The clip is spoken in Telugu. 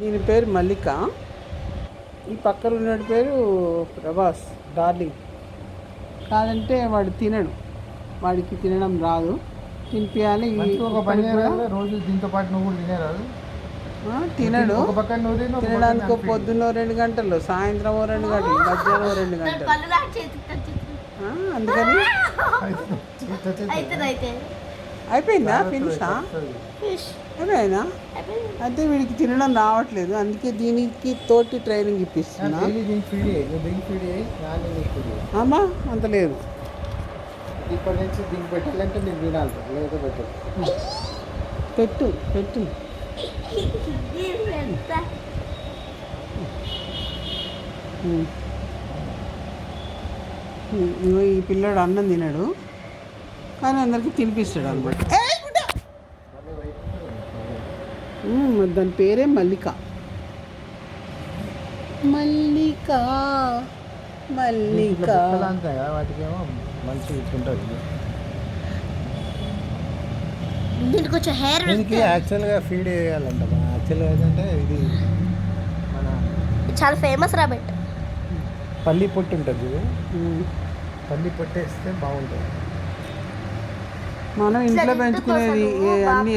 దీని పేరు మల్లిక. ఈ పక్కన ఉన్నటి పేరు ప్రభాస్, డార్లింగ్. కాదంటే వాడు తినడు, వాడికి తినడం రాదు, తినిపించాలి. ఒక పని చేయాలి, రోజు దీంతో పాటు నువ్వు కూడా తినేరాదు. తినడు. ఒక పక్కన నువ్వు తిను, ఒక పక్కన తినడానికి నాకు పొద్దున్న 2 గంటలు, సాయంత్రం 2 గంటలు, మధ్యాహ్నం 2 గంటలు. అందుకని అయిపోయిందా? ఫినిషా? అయిపోయిందా? అయితే వీడికి తినడం రావట్లేదు, అందుకే దీనికి తోటి ట్రైనింగ్ ఇప్పిస్తున్నా. అమ్మా అంత లేదు. ఇప్పటి నుంచి దీనికి పెట్టాలంటే నేను తినాలి, లేదా పెట్టాలి. పెట్టు పెట్టు. ఇగో ఈ పిల్లాడు అన్నం తినడు, కానీ అందరికి తినిపిస్తాడు అనమాట. దాని పేరే మల్లిక. మల్లిక మల్లిక. వాటికేమో మంచి ఇట్టుంటుంది. దీనికి కొంచెం హెయిర్ దీనికి యాక్చువల్గా ఫీడ్ వేయాలంట. యాక్చువల్గా ఏంటంటే ఇది మన చాలా ఫేమస్ రాబెట్. పల్లి పొట్టు ఉంటుంది ఇది. పల్లి పొట్టు వేస్తే బాగుంటుంది. మనం ఇంట్లో పెంచుకునేది అన్నీ